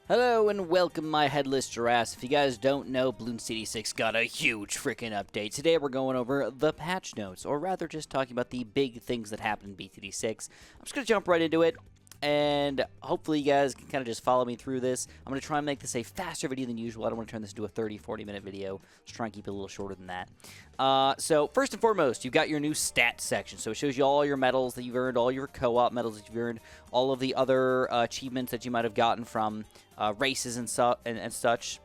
Hello and welcome, my headless giraffes. If you guys don't know, Bloons CD6 got a huge freaking update. Today we're going over the patch notes, or rather just talking about the big things that happened in BTD6. I'm just going to jump right into it, and hopefully you guys can kind of just follow me through this. I'm going to try and make this a faster video than usual. I don't want to turn this into a 30-40 minute video. Let's try and keep it a little shorter than that. So first and foremost, you've got your new stats section. So it shows you all your medals that you've earned, all your co-op medals that you've earned, all of the other achievements that you might have gotten from races and such.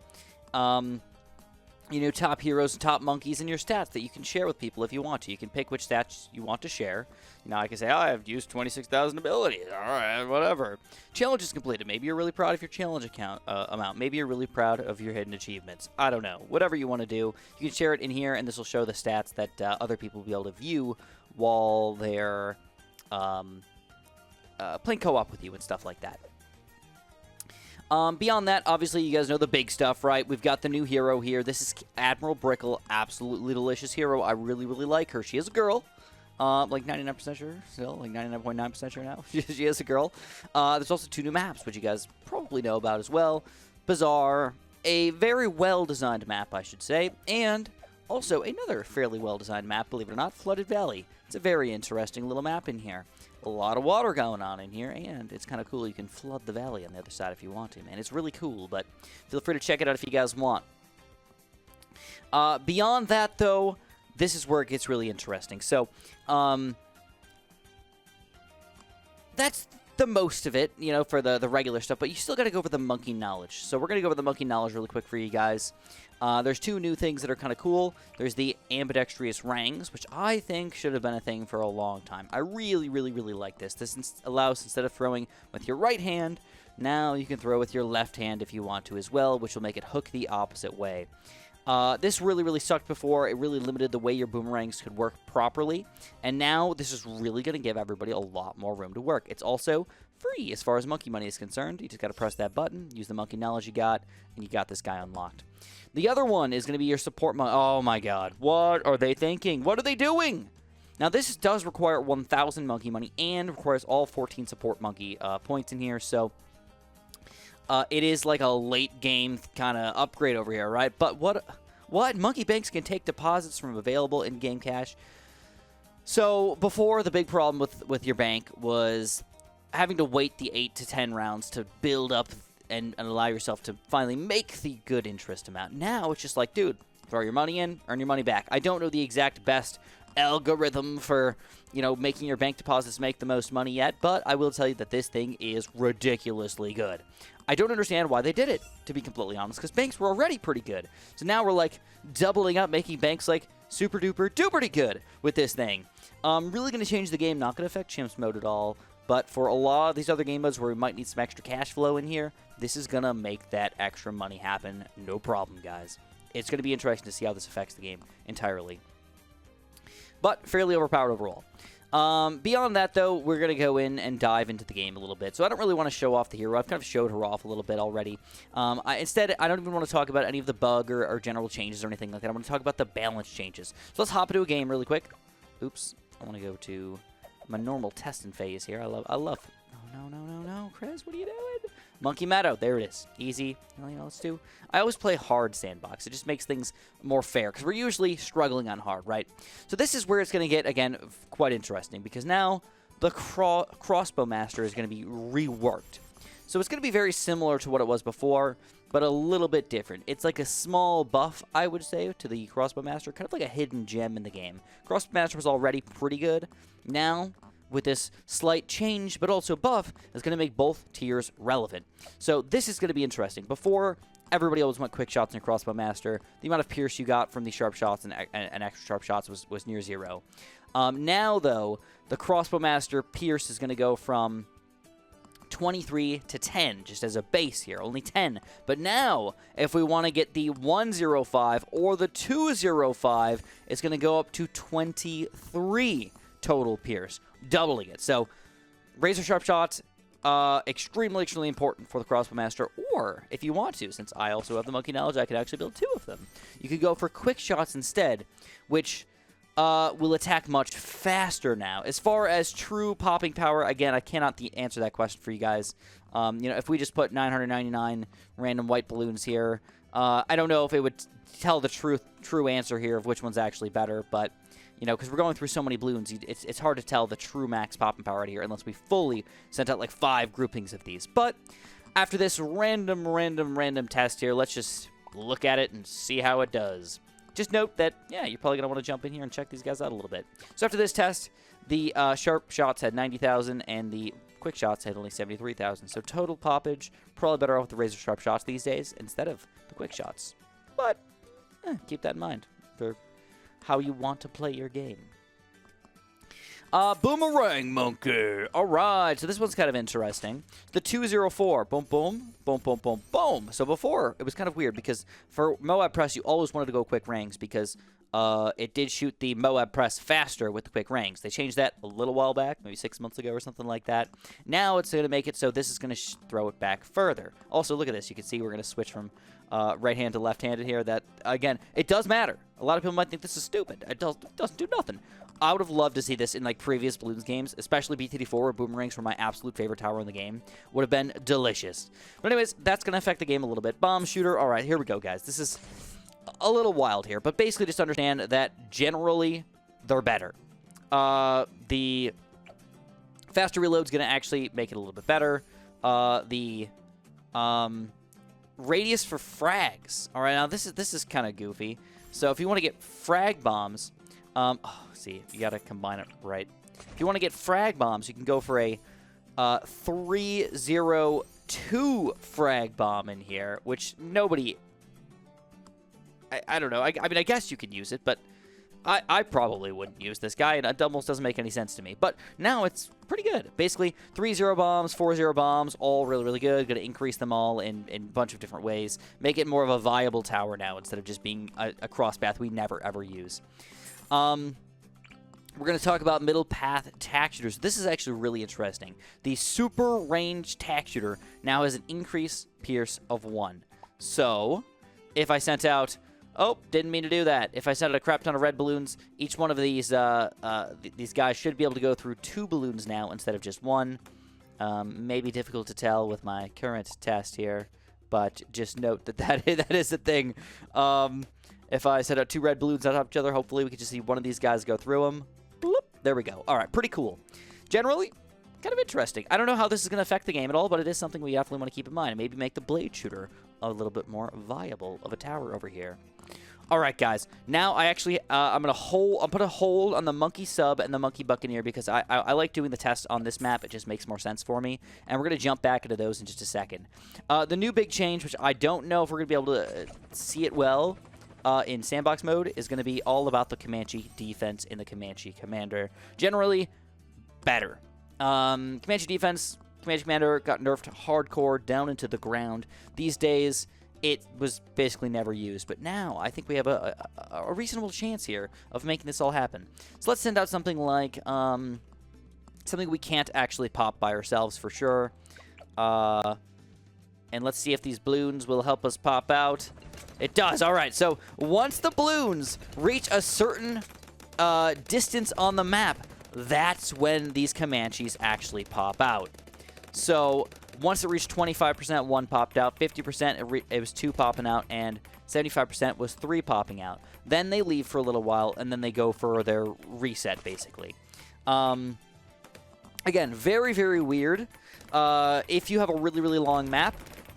You know, top heroes and top monkeys and your stats that you can share with people if you want to. You can pick which stats you want to share. You know, I can say, oh, I've used 26,000 abilities. All right, whatever. Challenge is completed. Maybe you're really proud of your challenge amount. Maybe you're really proud of your hidden achievements. I don't know. Whatever you want to do, you can share it in here, and this will show the stats that other people will be able to view while they're playing co-op with you and stuff like that. Beyond that, obviously, you guys know the big stuff, right? We've got the new hero here. This is Admiral Brickle. Absolutely delicious hero. I really, really like her. She is a girl. Like 99% sure still. Like 99.9% sure now. She is a girl. There's also two new maps, which you guys probably know about as well. Bazaar. A very well-designed map, I should say. And also another fairly well-designed map, believe it or not, Flooded Valley. It's a very interesting little map in here. A lot of water going on in here, and it's kind of cool. You can flood the valley on the other side if you want to, man. It's really cool, but feel free to check it out if you guys want. Beyond that, though, this is where it gets really interesting. So, that's the most of it, you know, for the regular stuff, but you still got to go over the monkey knowledge. So we're going to go over the monkey knowledge really quick for you guys. There's two new things that are kind of cool. There's the ambidextrous rangs, which I think should have been a thing for a long time. I really, really, really like this. This allows, instead of throwing with your right hand, now you can throw with your left hand if you want to as well, which will make it hook the opposite way. This really, really sucked before. It really limited the way your boomerangs could work properly. And now this is really going to give everybody a lot more room to work. It's also free as far as monkey money is concerned. You just got to press that button, use the monkey knowledge you got, and you got this guy unlocked. The other one is going to be your support monkey. Oh my god. What are they thinking? What are they doing? Now this does require 1,000 monkey money and requires all 14 support monkey points in here. So it is like a late game kind of upgrade over here, right? But what? Monkey banks can take deposits from available in-game cash. So before, the big problem with your bank was having to wait the 8 to 10 rounds to build up and allow yourself to finally make the good interest amount. Now it's just like, dude, throw your money in, earn your money back. I don't know the exact best algorithm for, you know, making your bank deposits make the most money yet, but I will tell you that this thing is ridiculously good. I don't understand why they did it, to be completely honest, because banks were already pretty good. So now we're, like, doubling up, making banks, like, super-duper-duperty good with this thing. Really going to change the game, not going to affect Chimps mode at all, but for a lot of these other game modes where we might need some extra cash flow in here, this is going to make that extra money happen. No problem, guys. It's going to be interesting to see how this affects the game entirely. But fairly overpowered overall. Beyond that, though, we're going to go in and dive into the game a little bit. So I don't really want to show off the hero. I've kind of showed her off a little bit already. Instead, I don't even want to talk about any of the bug or general changes or anything like that. I want to talk about the balance changes. So let's hop into a game really quick. Oops. I want to go to my normal testing phase here. I love. Oh, no, Chris, what are you doing? Monkey Meadow. There it is. Easy. You know, let's do. I always play hard sandbox. It just makes things more fair because we're usually struggling on hard, right? So this is where it's going to get, again, quite interesting because now the Crossbow Master is going to be reworked. So it's going to be very similar to what it was before, but a little bit different. It's like a small buff, I would say, to the Crossbow Master, kind of like a hidden gem in the game. Crossbow Master was already pretty good. Now, with this slight change, but also buff, is going to make both tiers relevant. So this is going to be interesting. Before, everybody always went quick shots in your Crossbow Master. The amount of pierce you got from the sharp shots and extra sharp shots was near zero. Now, though, the Crossbow Master pierce is going to go from 23 to 10, just as a base here, only 10. But now, if we want to get the 105 or the 205, it's going to go up to 23 total pierce, doubling it. So, razor sharp shots, extremely important for the Crossbow Master, or if you want to, since I also have the monkey knowledge, I could actually build two of them. You could go for quick shots instead, which will attack much faster now. As far as true popping power, again, I cannot answer that question for you guys. If we just put 999 random white balloons here, I don't know if it would tell the true answer here of which one's actually better, but, because we're going through so many balloons, it's hard to tell the true max popping power out here unless we fully sent out like 5 groupings of these. But after this random test here, let's just look at it and see how it does. Just note that, yeah, you're probably going to want to jump in here and check these guys out a little bit. So after this test, the sharp shots had 90,000 and the quick shots had only 73,000. So total poppage, probably better off with the razor sharp shots these days instead of the quick shots. But keep that in mind for how you want to play your game. Boomerang Monkey. All right, so this one's kind of interesting. The 204. Boom, boom, boom, boom, boom, boom. So before, it was kind of weird because for Moab Press, you always wanted to go quick rangs because it did shoot the Moab Press faster with the quick rangs. They changed that a little while back, maybe 6 months ago or something like that. Now it's going to make it so this is going to throw it back further. Also, look at this. You can see we're going to switch from right-handed to left-handed here. That, again, it does matter. A lot of people might think this is stupid. It doesn't do nothing. I would have loved to see this in like previous Bloons games, especially BTD4, where boomerangs were my absolute favorite tower in the game. Would have been delicious. But anyways, that's going to affect the game a little bit. Bomb shooter. All right, here we go, guys. This is a little wild here, but basically just understand that generally they're better. The faster reload's going to actually make it a little bit better. The radius for frags. All right, now this is kind of goofy. So if you want to get frag bombs, see, you got to combine it right. If you want to get frag bombs, you can go for a 302 frag bomb in here, which nobody... I don't know. I mean, I guess you could use it, but I probably wouldn't use this guy, and it almost doesn't make any sense to me. But now it's pretty good. Basically, 3-0 bombs, 4-0 bombs, all really, really good. Going to increase them all in a bunch of different ways. Make it more of a viable tower now instead of just being a cross path we never, ever use. We're going to talk about middle path tack shooters. This is actually really interesting. The super range tack shooter now has an increase pierce of 1. So, if I sent out... Oh, didn't mean to do that. If I sent out a crap ton of red balloons, each one of these guys should be able to go through 2 balloons now instead of just 1. Maybe difficult to tell with my current test here, but just note that is the thing. If I set out 2 red balloons on top of each other, hopefully we can just see one of these guys go through them. Bloop, there we go. All right, pretty cool. Generally, kind of interesting. I don't know how this is going to affect the game at all, but it is something we definitely want to keep in mind and maybe make the blade shooter a little bit more viable of a tower over here. All right, guys. Now I actually I'm put a hold on the monkey sub and the monkey buccaneer because I like doing the test on this map. It just makes more sense for me, and we're gonna jump back into those in just a second. The new big change, which I don't know if we're gonna be able to see it well in sandbox mode, is gonna be all about the Comanche defense in the Comanche Commander. Generally, better. Comanche defense, Comanche Commander got nerfed hardcore down into the ground. These days, it was basically never used, but now I think we have a reasonable chance here of making this all happen. So let's send out something like something we can't actually pop by ourselves for sure. And let's see if these balloons will help us pop out. It does. All right. So once the balloons reach a certain distance on the map, that's when these Comanches actually pop out. So once it reached 25%, 1 popped out. 50%, it was 2 popping out. And 75% was 3 popping out. Then they leave for a little while, and then they go for their reset, basically. Again, very, very weird. If you have a really, really long map,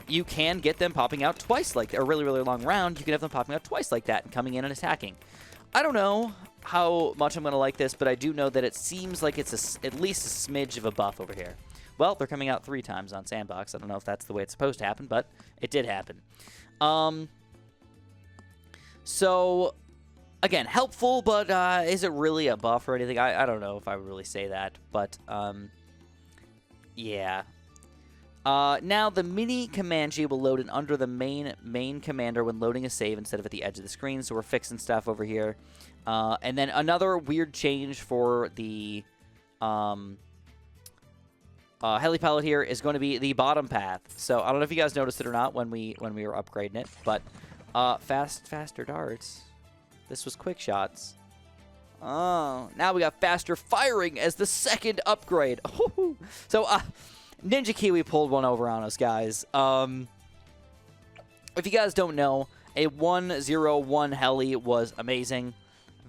you can get them popping out twice like that. A really, really long round, you can have them popping out twice like that and coming in and attacking. I don't know how much I'm going to like this, but I do know that it seems like it's at least a smidge of a buff over here. Well, they're coming out 3 times on Sandbox. I don't know if that's the way it's supposed to happen, but it did happen. So, again, helpful, but is it really a buff or anything? I don't know if I would really say that, but yeah. Now, the mini Comanche will load in under the main commander when loading a save instead of at the edge of the screen, so we're fixing stuff over here. And then another weird change for the helipilot here is going to be the bottom path. So I don't know if you guys noticed it or not when we were upgrading it, but faster darts. This was quick shots. Oh, now we got faster firing as the second upgrade. So, Ninja Kiwi pulled one over on us, guys. If you guys don't know, a 101 heli was amazing.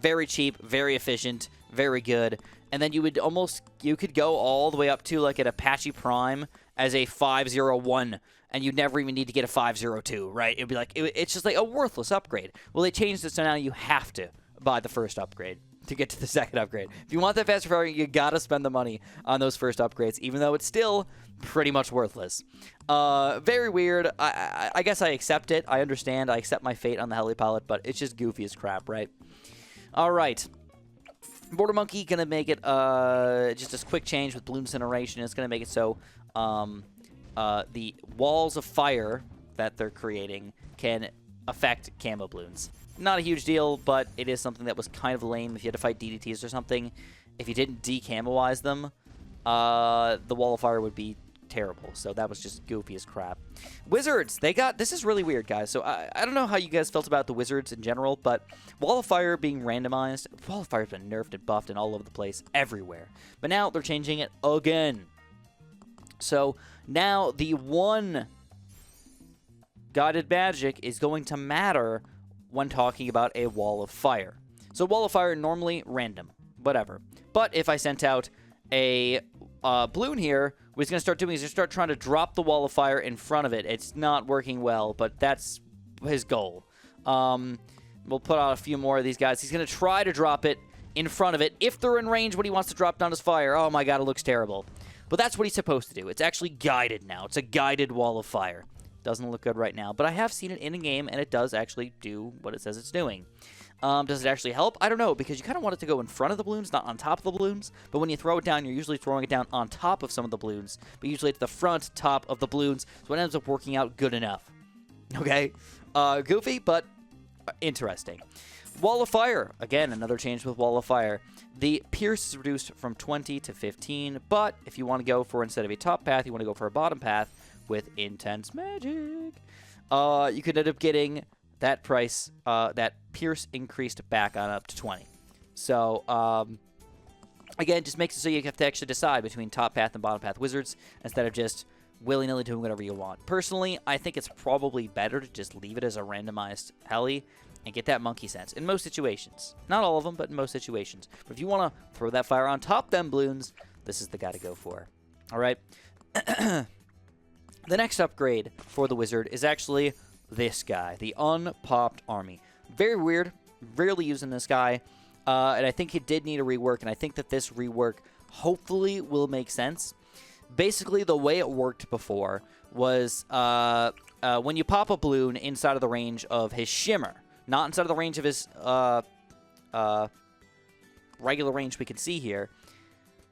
Very cheap, very efficient, very good. And then you could go all the way up to like an Apache Prime as a 501, and you'd never even need to get a 502, right? It'd be like, it's just like a worthless upgrade. Well, they changed it so now you have to buy the first upgrade to get to the second upgrade. If you want that faster firing, you gotta spend the money on those first upgrades, even though it's still pretty much worthless. Very weird. I guess I accept it. I understand. I accept my fate on the heli pilot, but it's just goofy as crap, right? All right. Border Monkey gonna make it just a quick change with balloon incineration. It's gonna make it so the walls of fire that they're creating can affect camo balloons. Not a huge deal, but it is something that was kind of lame if you had to fight DDTs or something. If you didn't decamoize them, the wall of fire would be terrible. So that was just goofy as crap. Wizards, this is really weird, guys. So I don't know how you guys felt about the wizards in general, but wall of fire being randomized, wall of fire's been nerfed and buffed and all over the place, everywhere. But now they're changing it again. So now the one guided magic is going to matter when talking about a wall of fire. So wall of fire normally random, whatever. But if I sent out a balloon here, what he's going to start doing is he's going to start trying to drop the wall of fire in front of it. It's not working well, but that's his goal. We'll put out a few more of these guys. He's going to try to drop it in front of it. If they're in range, what he wants to drop down is fire. Oh my god, it looks terrible. But that's what he's supposed to do. It's actually guided now. It's a guided wall of fire. Doesn't look good right now, but I have seen it in a game, and it does actually do what it says it's doing. Does it actually help? I don't know, because you kind of want it to go in front of the balloons, not on top of the balloons. But when you throw it down, you're usually throwing it down on top of some of the balloons, but usually it's the front top of the balloons, so it ends up working out good enough. Okay? Goofy, but interesting. Wall of fire. Again, another change with wall of fire. The pierce is reduced from 20 to 15, but if you want to go for, instead of a top path, you want to go for a bottom path with intense magic, you could end up getting that price, that pierce increased back on up to 20. So, again, just makes it so you have to actually decide between top path and bottom path wizards instead of just willy-nilly doing whatever you want. Personally, I think it's probably better to just leave it as a randomized heli and get that monkey sense in most situations. Not all of them, but in most situations. But if you want to throw that fire on top them balloons, this is the guy to go for. All right? The next upgrade for the wizard is actually this guy, the Unpopped Army. Very weird. Rarely using this guy. And I think it did need a rework, and I think that this rework hopefully will make sense. Basically, the way it worked before was when you pop a balloon inside of the range of his shimmer, not inside of the range of his regular range we can see here,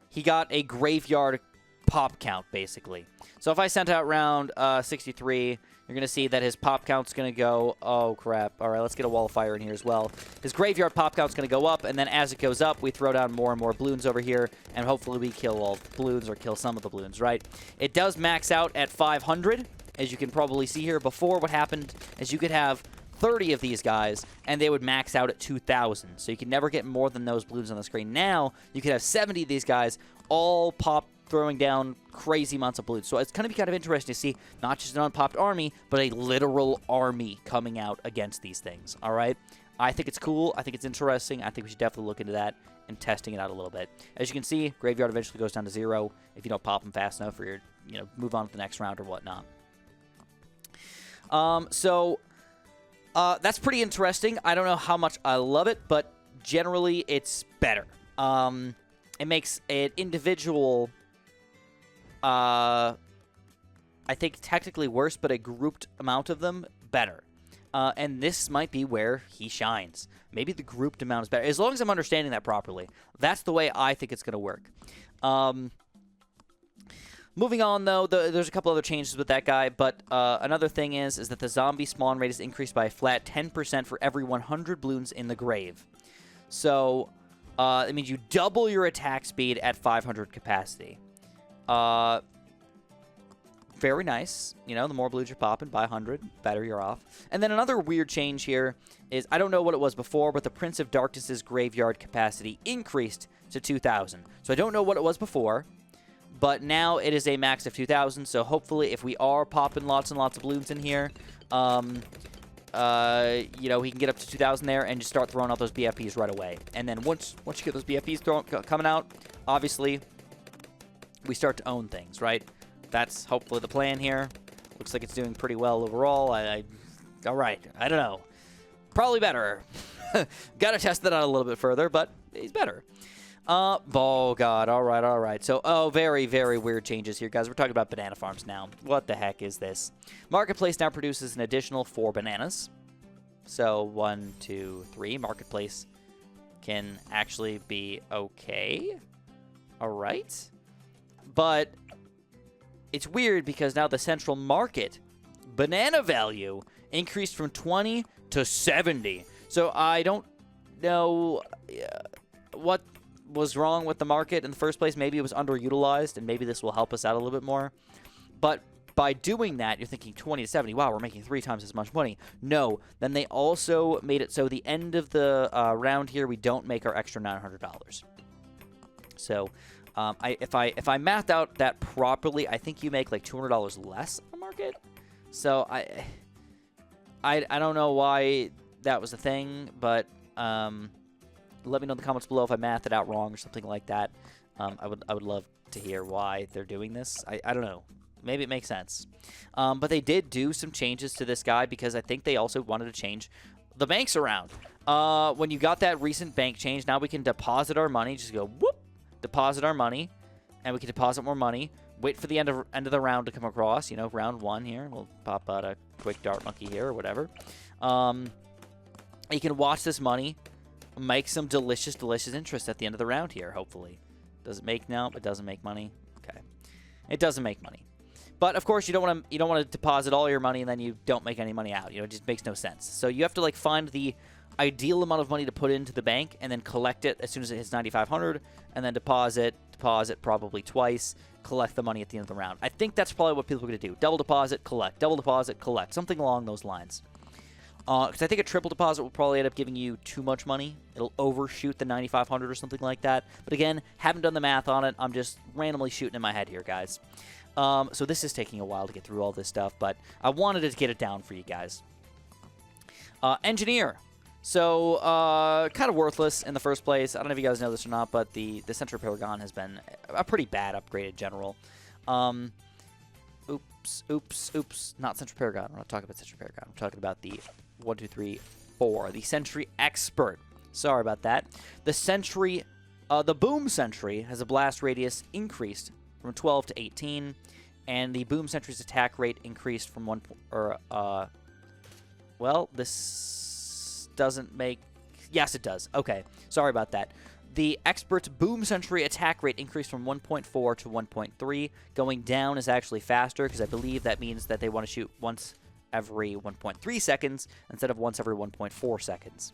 he got a graveyard pop count, basically. So if I sent out round 63, you're going to see that his pop count's going to go, oh crap, all right, let's get a wall of fire in here as well. His graveyard pop count's going to go up, and then as it goes up, we throw down more and more balloons over here, and hopefully we kill all the balloons or kill some of the balloons, right? It does max out at 500, as you can probably see here. Before, what happened is you could have 30 of these guys, and they would max out at 2,000. So you can never get more than those balloons on the screen. Now, you could have 70 of these guys all pop, throwing down crazy amounts of balloons. So it's going to be kind of interesting to see not just an unpopped army, but a literal army coming out against these things, all right? I think it's cool. I think it's interesting. I think we should definitely look into that and testing it out a little bit. As you can see, graveyard eventually goes down to 0 if you don't pop them fast enough or you're, move on to the next round or whatnot. That's pretty interesting. I don't know how much I love it, but generally it's better. It makes an individual, I think technically worse, but a grouped amount of them better. And this might be where he shines. Maybe the grouped amount is better. As long as I'm understanding that properly. That's the way I think it's going to work. Moving on, though, there's a couple other changes with that guy, but another thing is that the zombie spawn rate is increased by a flat 10% for every 100 balloons in the grave. So, it means you double your attack speed at 500 capacity. Very very nice. You know, the more blues you're popping, by 100, better you're off. And then another weird change here is, I don't know what it was before, but the Prince of Darkness's graveyard capacity increased to 2,000. So I don't know what it was before, but now it is a max of 2,000. So hopefully, if we are popping lots and lots of balloons in here, you know, he can get up to 2,000 there and just start throwing out those BFPs right away. And then once you get those BFPs coming out, obviously, we start to own things, right? That's hopefully the plan here. Looks like it's doing pretty well overall. All right. I don't know. Probably better. Got to test that out a little bit further, but he's better. Oh, God. All right, all right. So, very, very weird changes here, guys. We're talking about banana farms now. What the heck is this? Marketplace now produces an additional 4 bananas. So, 1, 2, 3. Marketplace can actually be okay. All right. But it's weird because now the central market banana value increased from 20 to 70. So I don't know what was wrong with the market in the first place. Maybe it was underutilized, and maybe this will help us out a little bit more. But by doing that, you're thinking 20 to 70. Wow, we're making 3 times as much money. No. Then they also made it so the end of the round here, we don't make our extra $900. So if I mathed out that properly, I think you make like $200 less on the market. So I don't know why that was a thing, but let me know in the comments below if I mathed it out wrong or something like that. I would love to hear why they're doing this. I don't know. Maybe it makes sense. But they did do some changes to this guy because I think they also wanted to change the banks around. When you got that recent bank change, now we can deposit our money. Just go whoop. Deposit our money, and we can deposit more money. Wait for the end of the round to come across. You know, round 1 here. We'll pop out a quick dart monkey here or whatever. You can watch this money make some delicious, delicious interest at the end of the round here. Hopefully, does it make? No, it doesn't make money. Okay, it doesn't make money. But of course, you don't want to deposit all your money and then you don't make any money out. You know, it just makes no sense. So you have to like find the ideal amount of money to put into the bank and then collect it as soon as it hits 9,500 and then deposit probably twice, collect the money at the end of the round. I think that's probably what people are going to do. Double deposit, collect. Double deposit, collect. Something along those lines. Because I think a triple deposit will probably end up giving you too much money. It'll overshoot the 9,500 or something like that. But again, haven't done the math on it. I'm just randomly shooting in my head here, guys. So this is taking a while to get through all this stuff, but I wanted to get it down for you guys. Engineer. So, kind of worthless in the first place. I don't know if you guys know this or not, but the Central Paragon has been a pretty bad upgrade in general. Oops. Not Central Paragon. I'm not talking about Central Paragon. I'm talking about the 1, 2, 3, 4. The Sentry Expert. Sorry about that. The Sentry, the Boom Sentry has a blast radius increased from 12 to 18, and the Boom Sentry's attack rate increased from well, this doesn't make... Yes, it does. Okay. Sorry about that. The Expert's Boom Sentry attack rate increased from 1.4 to 1.3. Going down is actually faster because I believe that means that they want to shoot once every 1.3 seconds instead of once every 1.4 seconds.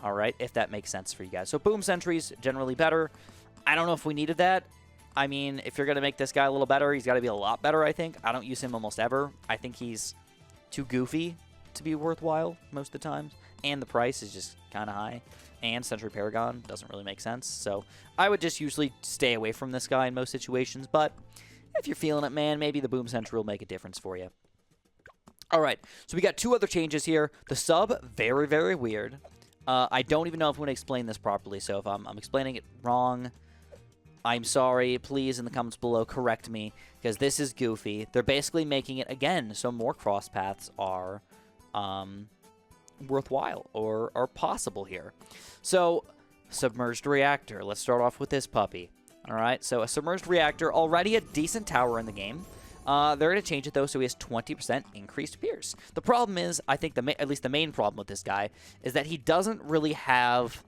All right, if that makes sense for you guys. So Boom Sentry's generally better. I don't know if we needed that. I mean, if you're going to make this guy a little better, he's got to be a lot better, I think. I don't use him almost ever. I think he's too goofy to be worthwhile most of the times. And the price is just kind of high. And Century Paragon doesn't really make sense. So I would just usually stay away from this guy in most situations. But if you're feeling it, man, maybe the Boom Sentry will make a difference for you. All right, so we got 2 other changes here. The sub, very, very weird. I don't even know if I'm going to explain this properly. So if I'm explaining it wrong, I'm sorry. Please, in the comments below, correct me. Because this is goofy. They're basically making it, again, so more cross paths are... worthwhile or possible here. So, Submerged Reactor. Let's start off with this puppy. All right, so a Submerged Reactor, already a decent tower in the game. They're going to change it, though, so he has 20% increased Pierce. The problem is, I think, at least the main problem with this guy, is that he doesn't really have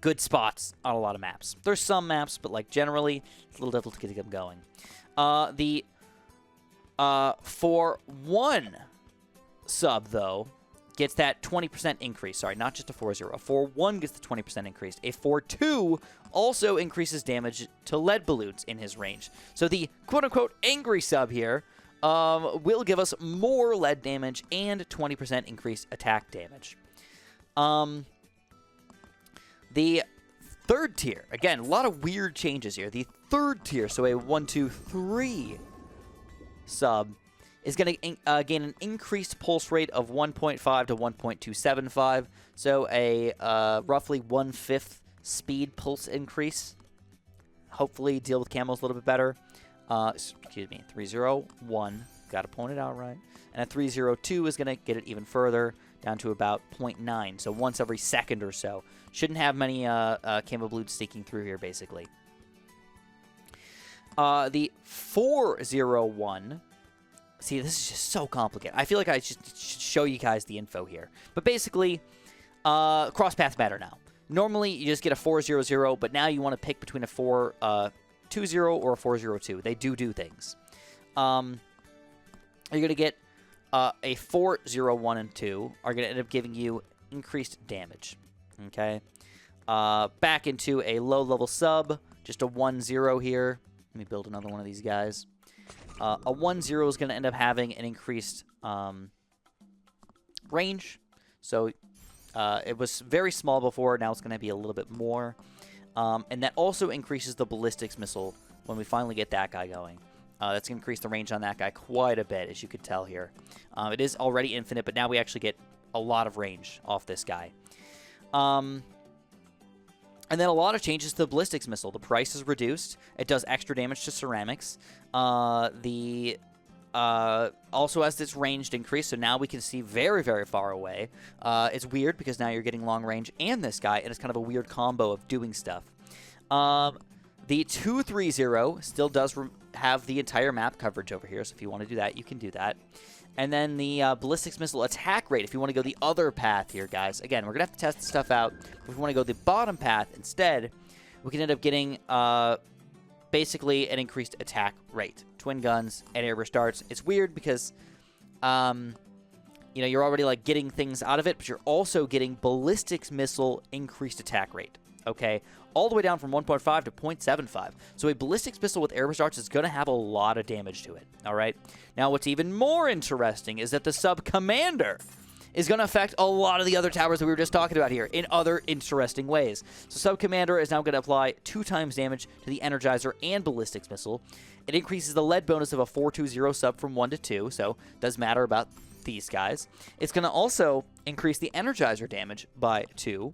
good spots on a lot of maps. There's some maps, but, like, generally, it's a little difficult to get him going. For one sub, though, gets that 20% increase. Sorry, not just a 4-0. A 4-1 gets the 20% increase. A 4-2 also increases damage to lead balloons in his range. So the quote-unquote angry sub here will give us more lead damage and 20% increased attack damage. The third tier, again, a lot of weird changes here. The third tier, so a 1, 2, 3 sub, is going to gain an increased pulse rate of 1.5 to 1.275, so a roughly 1/5 speed pulse increase. Hopefully deal with camos a little bit better. Excuse me, 301, got to point it out right. And a 302 is going to get it even further, down to about 0.9, so once every second or so. Shouldn't have many camo balloons sneaking through here, basically. The 401... See, this is just so complicated. I feel like I should show you guys the info here. But basically, cross paths matter now. Normally, you just get a 400, but now you want to pick between a 420 or a 402. They do things. You're going to get a 401 and 2 are going to end up giving you increased damage. Okay? Back into a low-level sub, just a 1-0 here. Let me build another one of these guys. A 1-0 is going to end up having an increased range. So it was very small before. Now it's going to be a little bit more. And that also increases the ballistics missile when we finally get that guy going. That's going to increase the range on that guy quite a bit, as you could tell here. It is already infinite, but now we actually get a lot of range off this guy. And then a lot of changes to the ballistics missile. The price is reduced. It does extra damage to ceramics. Also has its range increased, so now we can see very, very far away. It's weird because now you're getting long range and this guy, and it's kind of a weird combo of doing stuff. The 230 still does have the entire map coverage over here, so if you want to do that, you can do that. And then the ballistics missile attack rate, if you want to go the other path here, guys. Again, we're going to have to test this stuff out. If we want to go the bottom path instead, we can end up getting basically an increased attack rate. Twin guns and airburst darts. It's weird because, you know, you're already like getting things out of it, but you're also getting ballistics missile increased attack rate. Okay, all the way down from 1.5 to 0.75. So a ballistics missile with airburst darts is going to have a lot of damage to it. All right. Now, what's even more interesting is that the Subcommander is going to affect a lot of the other towers that we were just talking about here in other interesting ways. So Subcommander is now going to apply 2 times damage to the Energizer and ballistics missile. It increases the lead bonus of a 420 sub from 1 to 2, so it does matter about these guys. It's going to also increase the Energizer damage by 2.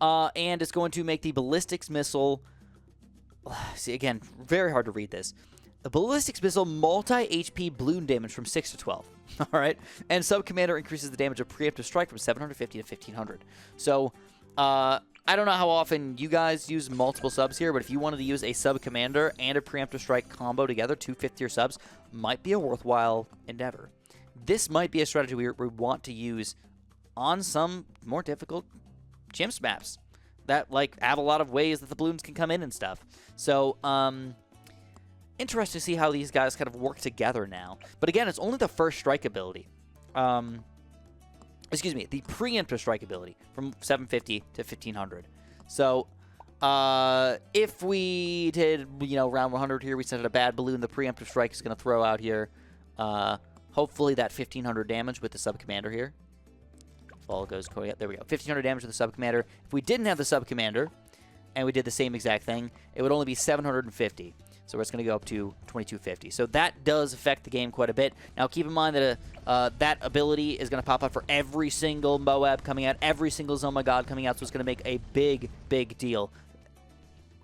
And it's going to make the ballistics missile... See, again, very hard to read this. The ballistics missile multi-HP balloon damage from 6 to 12. All right? And Subcommander increases the damage of preemptive strike from 750 to 1500. So, I don't know how often you guys use multiple subs here, but if you wanted to use a Subcommander and a preemptive strike combo together, 2 fifth-tier subs, might be a worthwhile endeavor. This might be a strategy we want to use on some more difficult chimps maps that like have a lot of ways that the balloons can come in and stuff. So interested to see how these guys kind of work together now. But again, it's only the first strike ability. Excuse me, the preemptive strike ability from 750 to 1500. So if we did, you know, round 100 here, we sent out a bad balloon, the preemptive strike is going to throw out here hopefully that 1500 damage with the Subcommander here. All goes, yeah, there we go. 1500 damage with the Subcommander. If we didn't have the Subcommander and we did the same exact thing, it would only be 750. So it's going to go up to 2250. So that does affect the game quite a bit. Now keep in mind that that ability is going to pop up for every single Moab coming out, every single Zone My God coming out. So it's going to make a big, big deal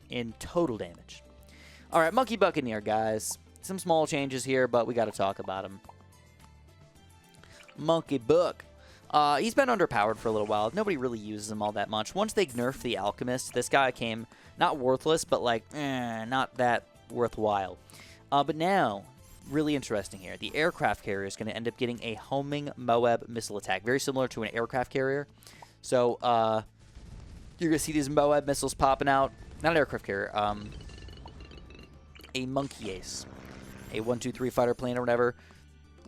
in total damage. All right, Monkey Buccaneer, guys. Some small changes here, but we got to talk about him. Monkey Buck. He's been underpowered for a little while. Nobody really uses him all that much. Once they nerfed the Alchemist, this guy came not worthless, but like, not that worthwhile. But now, really interesting here. The aircraft carrier is going to end up getting a homing Moab missile attack, very similar to an aircraft carrier. So, you're going to see these Moab missiles popping out. Not an aircraft carrier, a Monkey Ace. A 1-2-3 fighter plane or whatever.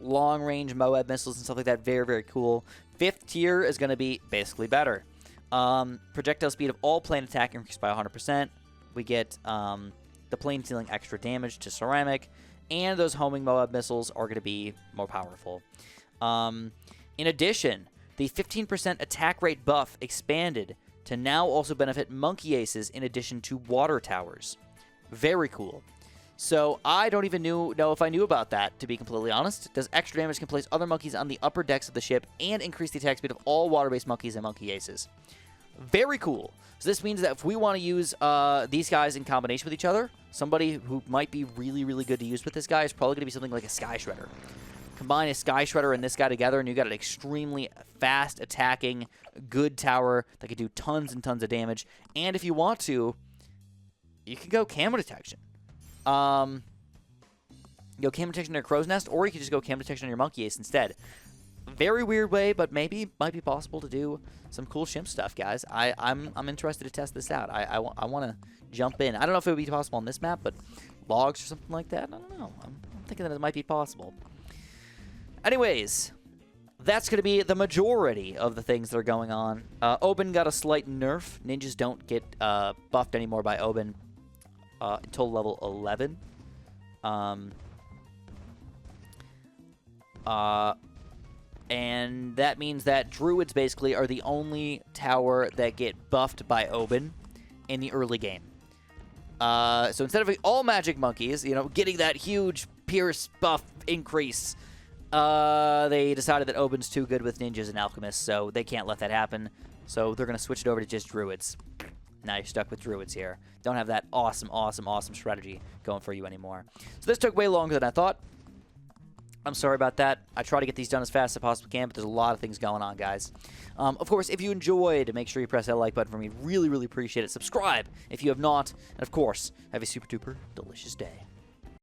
long-range Moab missiles and stuff like that. Very, very cool. 5th tier is going to be basically better. Projectile speed of all plane attack increased by 100%. We get the plane dealing extra damage to ceramic, and those homing Moab missiles are going to be more powerful. In addition, the 15% attack rate buff expanded to now also benefit monkey aces in addition to water towers. Very cool. So I don't even know if I knew about that, to be completely honest. Does extra damage can place other monkeys on the upper decks of the ship and increase the attack speed of all water-based monkeys and monkey aces. Very cool. So this means that if we want to use these guys in combination with each other, somebody who might be really, really good to use with this guy is probably going to be something like a Sky Shredder. Combine a Sky Shredder and this guy together, and you got an extremely fast attacking, good tower that can do tons and tons of damage. And if you want to, you can go camo detection. Go camo detection on your crow's nest, or you can just go camo detection on your monkey ace instead. Very weird way, but maybe might be possible to do some cool shimp stuff, guys. I'm interested to test this out. I want to jump in. I don't know if it would be possible on this map, but logs or something like that. I don't know. I'm thinking that it might be possible. Anyways, that's going to be the majority of the things that are going on. Oben got a slight nerf. Ninjas don't get buffed anymore by Oben until level 11. And that means that Druids basically are the only tower that get buffed by Oben in the early game. So instead of all magic monkeys, getting that huge Pierce buff increase, they decided that Oben's too good with ninjas and alchemists, so they can't let that happen. So they're going to switch it over to just Druids. Now you're stuck with Druids here. Don't have that awesome, awesome, awesome strategy going for you anymore. So this took way longer than I thought. I'm sorry about that. I try to get these done as fast as I possibly can, but there's a lot of things going on, guys. Of course, if you enjoyed, make sure you press that like button for me. Really, really appreciate it. Subscribe if you have not. And, of course, have a super-duper delicious day.